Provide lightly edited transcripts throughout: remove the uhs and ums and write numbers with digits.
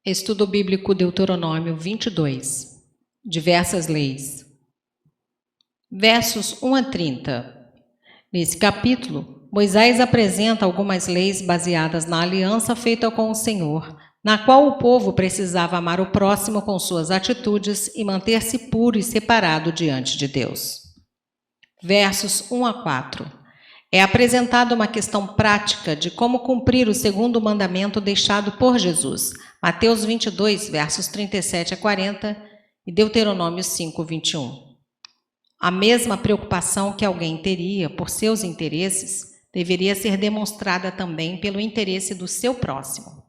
Estudo Bíblico Deuteronômio 22. Diversas leis. Versos 1 a 30. Nesse capítulo, Moisés apresenta algumas leis baseadas na aliança feita com o Senhor, na qual o povo precisava amar o próximo com suas atitudes e manter-se puro e separado diante de Deus. Versos 1 a 4. É apresentada uma questão prática de como cumprir o segundo mandamento deixado por Jesus, Mateus 22, versos 37 a 40 e Deuteronômio 5, 21. A mesma preocupação que alguém teria por seus interesses deveria ser demonstrada também pelo interesse do seu próximo.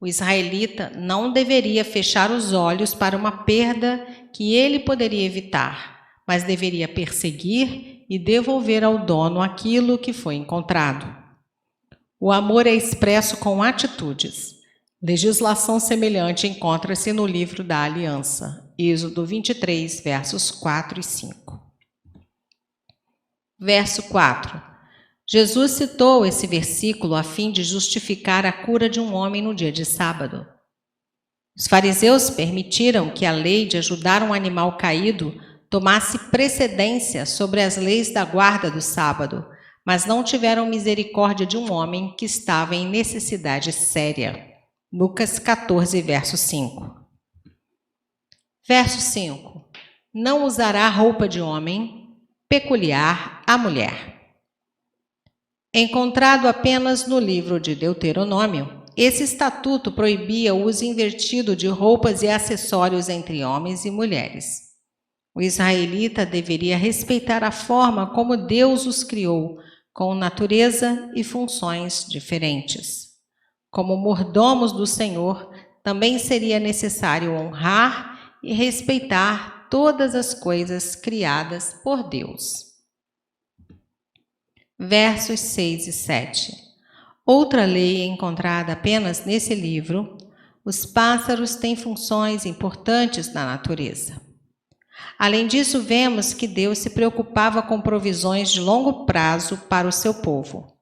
O israelita não deveria fechar os olhos para uma perda que ele poderia evitar, mas deveria perseguir e devolver ao dono aquilo que foi encontrado. O amor é expresso com atitudes. Legislação semelhante encontra-se no livro da Aliança, Êxodo 23, versos 4 e 5. Verso 4. Jesus citou esse versículo a fim de justificar a cura de um homem no dia de sábado. Os fariseus permitiram que a lei de ajudar um animal caído tomasse precedência sobre as leis da guarda do sábado, mas não tiveram misericórdia de um homem que estava em necessidade séria. Lucas 14, verso 5. Verso 5. Não usará roupa de homem peculiar à mulher. Encontrado apenas no livro de Deuteronômio, esse estatuto proibia o uso invertido de roupas e acessórios entre homens e mulheres. O israelita deveria respeitar a forma como Deus os criou, com natureza e funções diferentes. Como mordomos do Senhor, também seria necessário honrar e respeitar todas as coisas criadas por Deus. Versos 6 e 7. Outra lei encontrada apenas nesse livro: os pássaros têm funções importantes na natureza. Além disso, vemos que Deus se preocupava com provisões de longo prazo para o seu povo.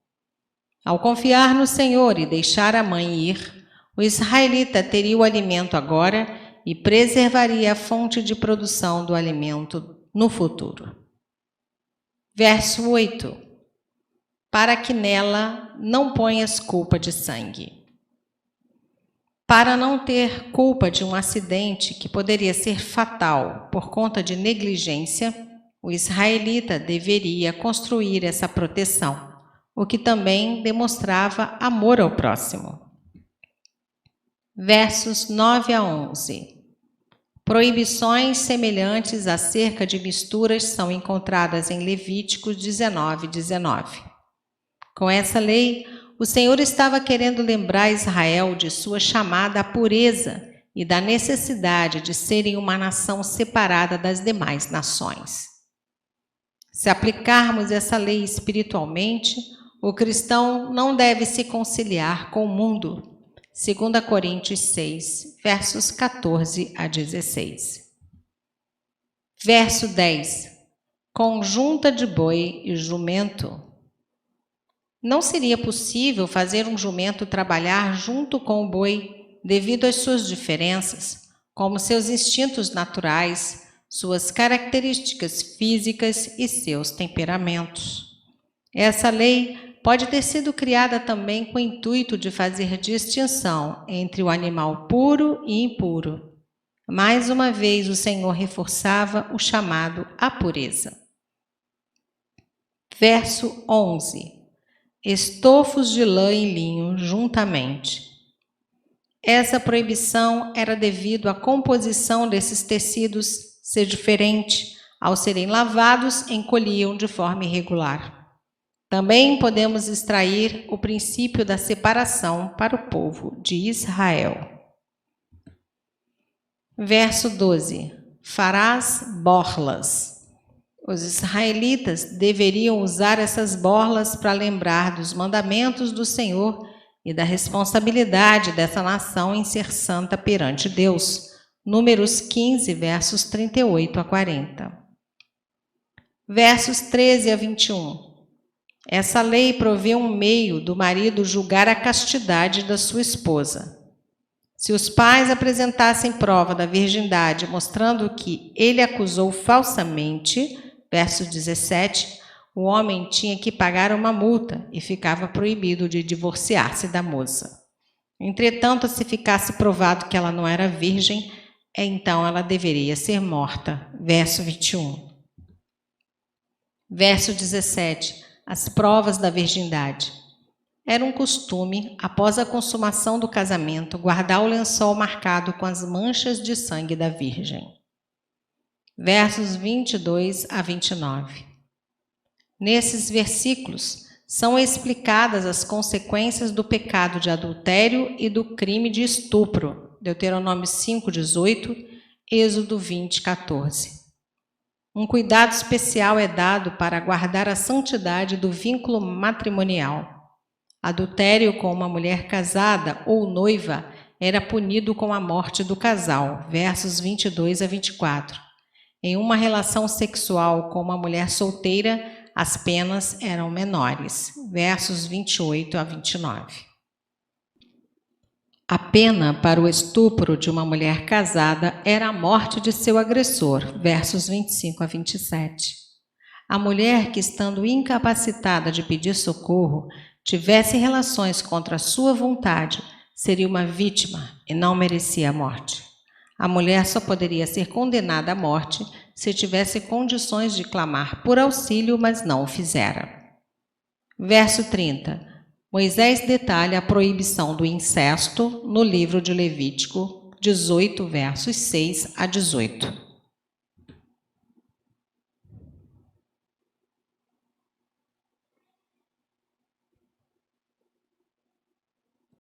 Ao confiar no Senhor e deixar a mãe ir, o israelita teria o alimento agora e preservaria a fonte de produção do alimento no futuro. Verso 8. Para que nela não ponhas culpa de sangue. Para não ter culpa de um acidente que poderia ser fatal por conta de negligência, o israelita deveria construir essa proteção, o que também demonstrava amor ao próximo. Versos 9 a 11. Proibições semelhantes acerca de misturas são encontradas em Levíticos 19, 19. Com essa lei, o Senhor estava querendo lembrar Israel de sua chamada à pureza e da necessidade de serem uma nação separada das demais nações. Se aplicarmos essa lei espiritualmente, o cristão não deve se conciliar com o mundo. 2 Coríntios 6, versos 14 a 16. Verso 10. Conjunta de boi e jumento. Não seria possível fazer um jumento trabalhar junto com o boi devido às suas diferenças, como seus instintos naturais, suas características físicas e seus temperamentos. Essa lei pode ter sido criada também com o intuito de fazer distinção entre o animal puro e impuro. Mais uma vez, o Senhor reforçava o chamado à pureza. Verso 11. Estofos de lã e linho juntamente. Essa proibição era devido à composição desses tecidos ser diferente. Ao serem lavados, encolhiam de forma irregular. Também podemos extrair o princípio da separação para o povo de Israel. Verso 12. Farás borlas. Os israelitas deveriam usar essas borlas para lembrar dos mandamentos do Senhor e da responsabilidade dessa nação em ser santa perante Deus. Números 15, versos 38 a 40. Versos 13 a 21. Essa lei provê um meio do marido julgar a castidade da sua esposa. Se os pais apresentassem prova da virgindade, mostrando que ele acusou falsamente, verso 17, o homem tinha que pagar uma multa e ficava proibido de divorciar-se da moça. Entretanto, se ficasse provado que ela não era virgem, então ela deveria ser morta. Verso 21. Verso 17. As provas da virgindade. Era um costume, após a consumação do casamento, guardar o lençol marcado com as manchas de sangue da virgem. Versos 22 a 29. Nesses versículos, são explicadas as consequências do pecado de adultério e do crime de estupro. Deuteronômio 5:18, Êxodo 20:14. Um cuidado especial é dado para guardar a santidade do vínculo matrimonial. Adultério com uma mulher casada ou noiva era punido com a morte do casal, versos 22 a 24. Em uma relação sexual com uma mulher solteira, as penas eram menores, versos 28 a 29. A pena para o estupro de uma mulher casada era a morte de seu agressor, versos 25 a 27. A mulher que, estando incapacitada de pedir socorro, tivesse relações contra a sua vontade, seria uma vítima e não merecia a morte. A mulher só poderia ser condenada à morte se tivesse condições de clamar por auxílio, mas não o fizera. Verso 30. Moisés detalha a proibição do incesto no livro de Levítico 18, versos 6 a 18.